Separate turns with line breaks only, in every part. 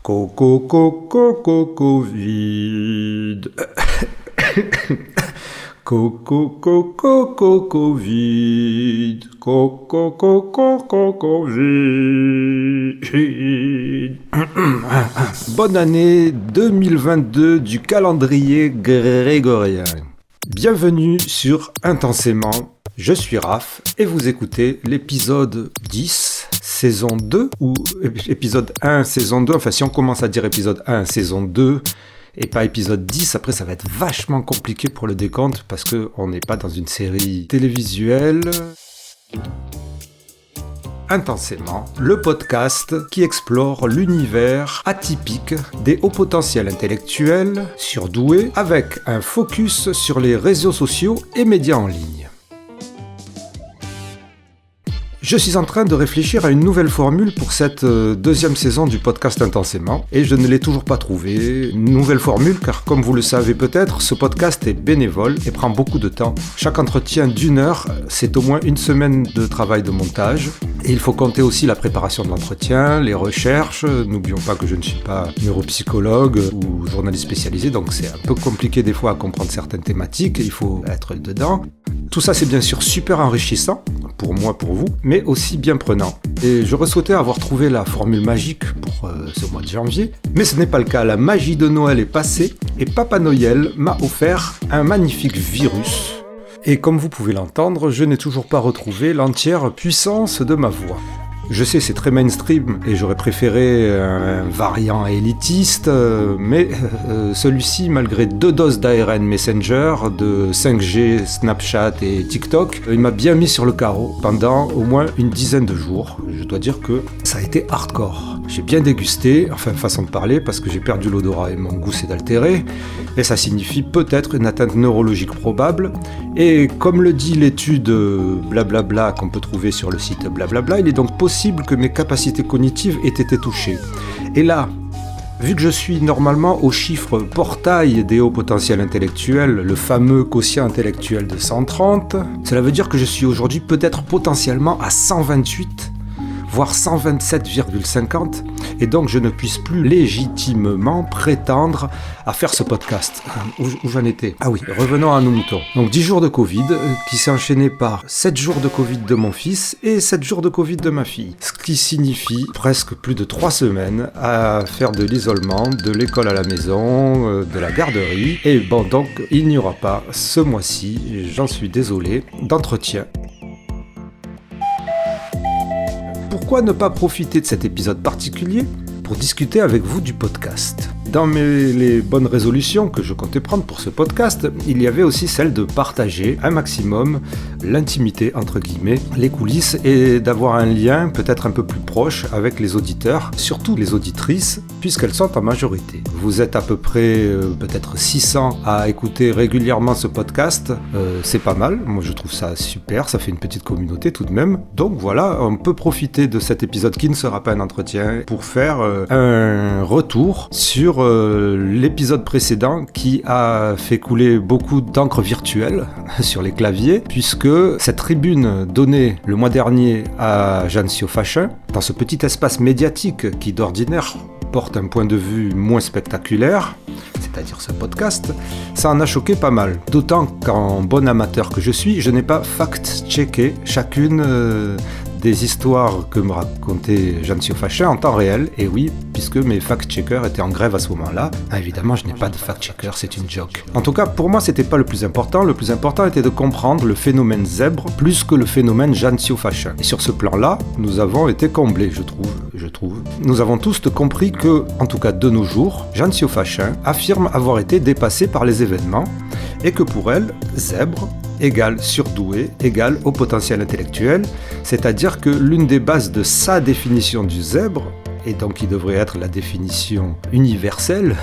Covid. Covid. Covid. Bonne année 2022 du calendrier grégorien. Bienvenue sur Intensément. Je suis Raph et vous écoutez l'épisode 10, saison 2, ou épisode 1, saison 2. Enfin, si on commence à dire épisode 1, saison 2, et pas épisode 10, après ça va être vachement compliqué pour le décompte parce qu'on n'est pas dans une série télévisuelle. Intensément, le podcast qui explore l'univers atypique des hauts potentiels intellectuels surdoués avec un focus sur les réseaux sociaux et médias en ligne. Je suis en train de réfléchir à une nouvelle formule pour cette deuxième saison du podcast Intensément et je ne l'ai toujours pas trouvée. Une nouvelle formule car comme vous le savez peut-être, ce podcast est bénévole et prend beaucoup de temps. Chaque entretien d'1 heure, c'est au moins une semaine de travail de montage. Et il faut compter aussi la préparation de l'entretien, les recherches. N'oublions pas que je ne suis pas neuropsychologue ou journaliste spécialisé, donc c'est un peu compliqué des fois à comprendre certaines thématiques, il faut être dedans. Tout ça c'est bien sûr super enrichissant, pour moi, pour vous, mais aussi bien prenant. Et j'aurais souhaité avoir trouvé la formule magique pour ce mois de janvier, mais ce n'est pas le cas. La magie de Noël est passée et Papa Noël m'a offert un magnifique virus. Et comme vous pouvez l'entendre, je n'ai toujours pas retrouvé l'entière puissance de ma voix. Je sais, c'est très mainstream et j'aurais préféré un variant élitiste, mais celui-ci, malgré 2 doses d'ARN Messenger, de 5G, Snapchat et TikTok, il m'a bien mis sur le carreau pendant au moins une dizaine de jours. Je dois dire que ça a été hardcore. J'ai bien dégusté, enfin façon de parler, parce que j'ai perdu l'odorat et mon goût s'est altéré, et ça signifie peut-être une atteinte neurologique probable. Et comme le dit l'étude blablabla qu'on peut trouver sur le site blablabla, il est donc possible que mes capacités cognitives aient été touchées. Et là, vu que je suis normalement au chiffre portail des hauts potentiels intellectuels, le fameux quotient intellectuel de 130, cela veut dire que je suis aujourd'hui peut-être potentiellement à 128, voire 127,50, et donc je ne puisse plus légitimement prétendre à faire ce podcast. Où j'en étais ? Ah oui, revenons à nos moutons. Donc 10 jours de Covid, qui s'est enchaîné par 7 jours de Covid de mon fils et 7 jours de Covid de ma fille. Ce qui signifie presque plus de 3 semaines à faire de l'isolement, de l'école à la maison, de la garderie. Et bon, donc il n'y aura pas ce mois-ci, j'en suis désolé, d'entretien. Pourquoi ne pas profiter de cet épisode particulier pour discuter avec vous du podcast ? Dans les bonnes résolutions que je comptais prendre pour ce podcast, il y avait aussi celle de partager un maximum l'intimité, entre guillemets, les coulisses et d'avoir un lien peut-être un peu plus proche avec les auditeurs, surtout les auditrices, puisqu'elles sont en majorité. Vous êtes à peu près peut-être 600 à écouter régulièrement ce podcast, c'est pas mal, moi je trouve ça super, ça fait une petite communauté tout de même. Donc voilà, on peut profiter de cet épisode qui ne sera pas un entretien pour faire un retour sur l'épisode précédent qui a fait couler beaucoup d'encre virtuelle sur les claviers, puisque cette tribune donnée le mois dernier à Jeanne Siofachin, dans ce petit espace médiatique qui d'ordinaire porte un point de vue moins spectaculaire, c'est-à-dire ce podcast, ça en a choqué pas mal. D'autant qu'en bon amateur que je suis, je n'ai pas fact-checké chacune des histoires que me racontait Jeanne Siofachin en temps réel, et oui, puisque mes fact-checkers étaient en grève à ce moment-là. Ah, évidemment, je n'ai pas de fact-checker, c'est une joke. En tout cas, pour moi, c'était pas le plus important. Le plus important était de comprendre le phénomène zèbre plus que le phénomène Jeanne Siofachin. Et sur ce plan-là, nous avons été comblés, je trouve. Nous avons tous compris que, en tout cas de nos jours, Jeanne Siofachin affirme avoir été dépassée par les événements, et que pour elle, zèbre égale surdoué, égale au potentiel intellectuel, c'est-à-dire que l'une des bases de sa définition du zèbre, et donc qui devrait être la définition universelle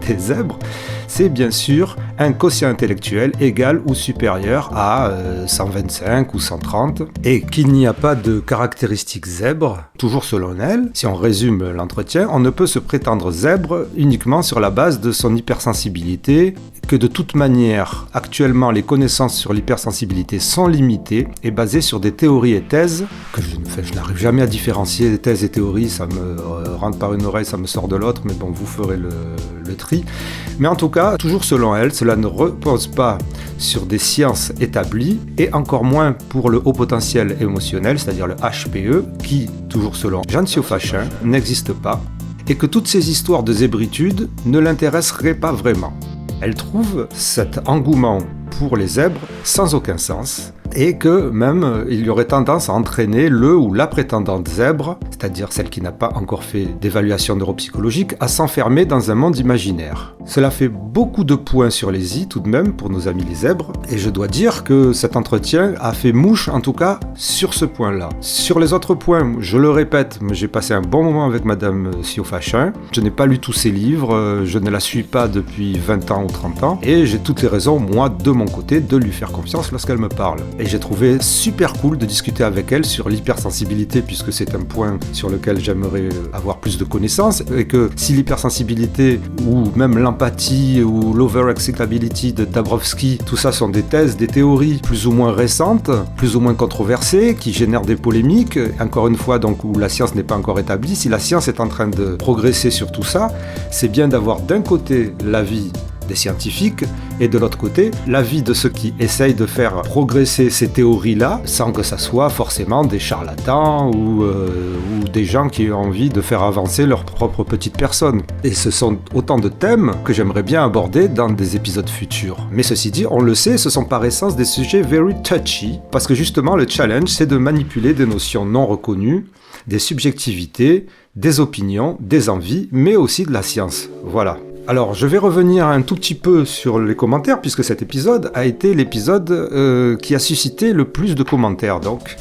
des zèbres, c'est bien sûr un quotient intellectuel égal ou supérieur à 125 ou 130, et qu'il n'y a pas de caractéristiques zèbres. Toujours selon elle, si on résume l'entretien, on ne peut se prétendre zèbre uniquement sur la base de son hypersensibilité, que de toute manière, actuellement, les connaissances sur l'hypersensibilité sont limitées et basées sur des théories et thèses, que je n'arrive jamais à différencier thèses et théories, ça me rentre par une oreille, ça me sort de l'autre, mais bon, vous ferez le tri. Mais en tout cas, toujours selon elle, cela ne repose pas sur des sciences établies, et encore moins pour le haut potentiel émotionnel, c'est-à-dire le HPE, qui, toujours selon Jeanne Siofachin, n'existe pas, et que toutes ces histoires de zébritude ne l'intéresseraient pas vraiment. Elle trouve cet engouement pour les zèbres sans aucun sens, et que même il y aurait tendance à entraîner le ou la prétendante zèbre, c'est-à-dire celle qui n'a pas encore fait d'évaluation neuropsychologique, à s'enfermer dans un monde imaginaire. Cela fait beaucoup de points sur les i tout de même pour nos amis les zèbres, et je dois dire que cet entretien a fait mouche en tout cas sur ce point-là. Sur les autres points, je le répète, j'ai passé un bon moment avec Madame Siofachin, je n'ai pas lu tous ses livres, je ne la suis pas depuis 20 ans ou 30 ans, et j'ai toutes les raisons, moi, de mon côté, de lui faire confiance lorsqu'elle me parle. Et j'ai trouvé super cool de discuter avec elle sur l'hypersensibilité, puisque c'est un point sur lequel j'aimerais avoir plus de connaissances, et que si l'hypersensibilité, ou même l'empathie, ou l'overexcitability de Dabrowski, tout ça sont des thèses, des théories plus ou moins récentes, plus ou moins controversées, qui génèrent des polémiques, encore une fois, donc, où la science n'est pas encore établie. Si la science est en train de progresser sur tout ça, c'est bien d'avoir d'un côté l'avis des scientifiques, et de l'autre côté, l'avis de ceux qui essayent de faire progresser ces théories-là, sans que ça soit forcément des charlatans ou des gens qui ont envie de faire avancer leur propre petite personne. Et ce sont autant de thèmes que j'aimerais bien aborder dans des épisodes futurs. Mais ceci dit, on le sait, ce sont par essence des sujets very touchy, parce que justement le challenge, c'est de manipuler des notions non reconnues, des subjectivités, des opinions, des envies, mais aussi de la science. Voilà. Alors, je vais revenir un tout petit peu sur les commentaires, puisque cet épisode a été l'épisode qui a suscité le plus de commentaires. Donc,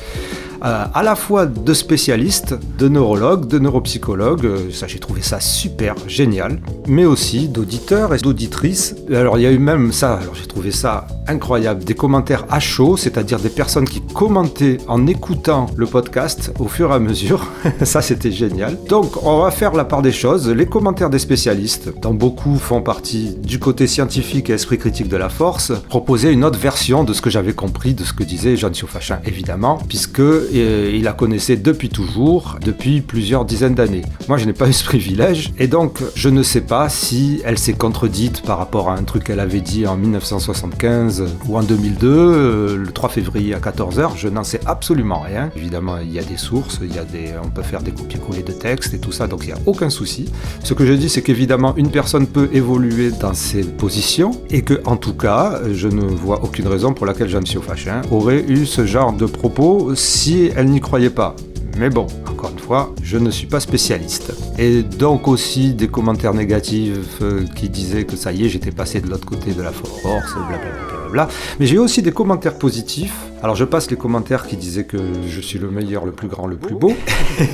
à la fois de spécialistes, de neurologues, de neuropsychologues, ça j'ai trouvé ça super, génial, mais aussi d'auditeurs et d'auditrices. Alors il y a eu même ça, alors j'ai trouvé ça incroyable, des commentaires à chaud, c'est-à-dire des personnes qui commentaient en écoutant le podcast au fur et à mesure, ça c'était génial. Donc on va faire la part des choses, les commentaires des spécialistes, dont beaucoup font partie du côté scientifique et esprit critique de la force, proposaient une autre version de ce que j'avais compris, de ce que disait Jeanne Siofachin, évidemment, puisque il la connaissait depuis toujours, depuis plusieurs dizaines d'années. Moi, je n'ai pas eu ce privilège, et donc je ne sais pas si elle s'est contredite par rapport à un truc qu'elle avait dit en 1975 ou en 2002, le 3 février à 14h, je n'en sais absolument rien. Évidemment, il y a des sources, on peut faire des copier-coller de textes et tout ça, donc il n'y a aucun souci. Ce que je dis, c'est qu'évidemment, une personne peut évoluer dans ses positions, et que, en tout cas, je ne vois aucune raison pour laquelle Jeanne Siofachin aurait eu ce genre de propos si elle n'y croyait pas. Mais bon, encore une fois, je ne suis pas spécialiste. Et donc aussi des commentaires négatifs qui disaient que ça y est, j'étais passé de l'autre côté de la force, blablabla. Mais j'ai eu aussi des commentaires positifs. Alors je passe les commentaires qui disaient que je suis le meilleur, le plus grand, le plus beau.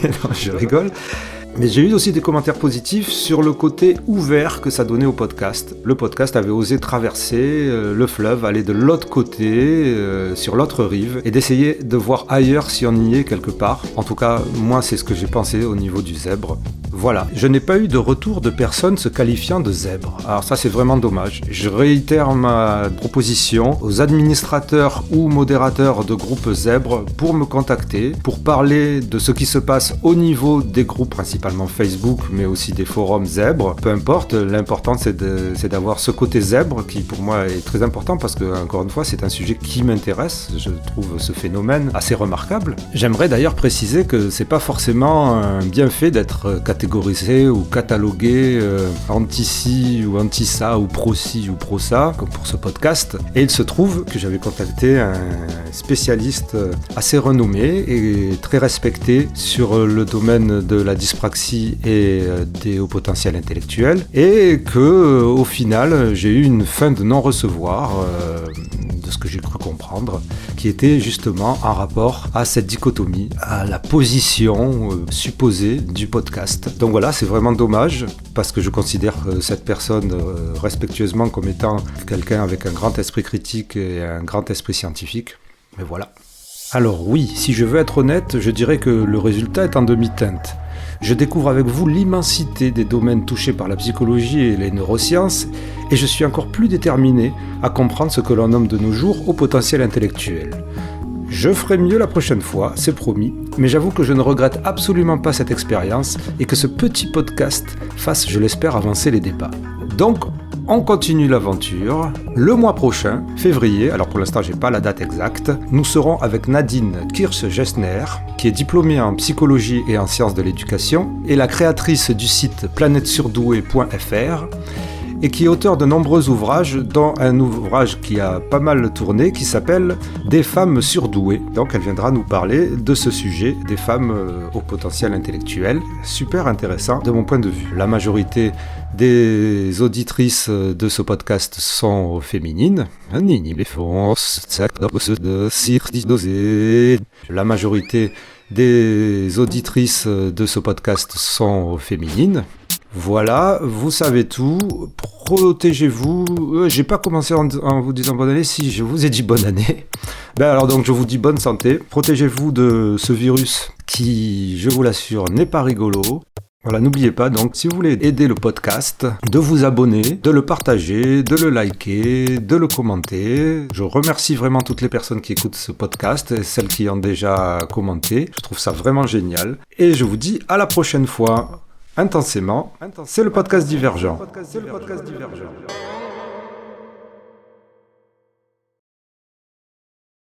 Non, je rigole. Mais j'ai eu aussi des commentaires positifs sur le côté ouvert que ça donnait au podcast. Le podcast avait osé traverser le fleuve, aller de l'autre côté, sur l'autre rive, et d'essayer de voir ailleurs si on y est quelque part. En tout cas, moi, c'est ce que j'ai pensé au niveau du zèbre. Voilà, je n'ai pas eu de retour de personnes se qualifiant de zèbre. Alors ça, c'est vraiment dommage. Je réitère ma proposition aux administrateurs ou modérateurs de groupes zèbres pour me contacter, pour parler de ce qui se passe au niveau des groupes, principalement Facebook, mais aussi des forums zèbres. Peu importe, l'important c'est d'avoir ce côté zèbre qui pour moi est très important parce que, encore une fois, c'est un sujet qui m'intéresse. Je trouve ce phénomène assez remarquable. J'aimerais d'ailleurs préciser que c'est pas forcément un bienfait d'être catégorisé ou catalogué anti-ci ou anti-ça ou pro-ci ou pro-ça, comme pour ce podcast. Et il se trouve que j'avais contacté un spécialiste assez renommé et très respecté sur le domaine de la dyspraxie et des hauts potentiels intellectuels, et que au final j'ai eu une fin de non-recevoir de ce que j'ai cru comprendre, qui était justement en rapport à cette dichotomie, à la position supposée du podcast. Donc voilà, c'est vraiment dommage, parce que je considère cette personne respectueusement comme étant quelqu'un avec un grand esprit critique et un grand esprit scientifique. Mais voilà. Alors oui, si je veux être honnête, je dirais que le résultat est en demi-teinte. Je découvre avec vous l'immensité des domaines touchés par la psychologie et les neurosciences, et je suis encore plus déterminé à comprendre ce que l'on nomme de nos jours haut potentiel intellectuel. Je ferai mieux la prochaine fois, c'est promis, mais j'avoue que je ne regrette absolument pas cette expérience et que ce petit podcast fasse, je l'espère, avancer les débats. Donc, on continue l'aventure. Le mois prochain, février, alors pour l'instant j'ai pas la date exacte, nous serons avec Nadine Kirsch-Gessner, qui est diplômée en psychologie et en sciences de l'éducation, et la créatrice du site planètesurdouée.fr, et qui est auteur de nombreux ouvrages, dont un ouvrage qui a pas mal tourné, qui s'appelle « Des femmes surdouées ». Donc elle viendra nous parler de ce sujet, des femmes au potentiel intellectuel. Super intéressant de mon point de vue. La majorité des auditrices de ce podcast sont féminines. La majorité des auditrices de ce podcast sont féminines. Voilà, vous savez tout, protégez-vous. J'ai pas commencé en vous disant bonne année, si je vous ai dit bonne année. Alors donc je vous dis bonne santé, protégez-vous de ce virus qui, je vous l'assure, n'est pas rigolo. Voilà, n'oubliez pas donc, si vous voulez aider le podcast, de vous abonner, de le partager, de le liker, de le commenter. Je remercie vraiment toutes les personnes qui écoutent ce podcast et celles qui ont déjà commenté. Je trouve ça vraiment génial. Et je vous dis à la prochaine fois. Intensément, c'est le podcast Divergent.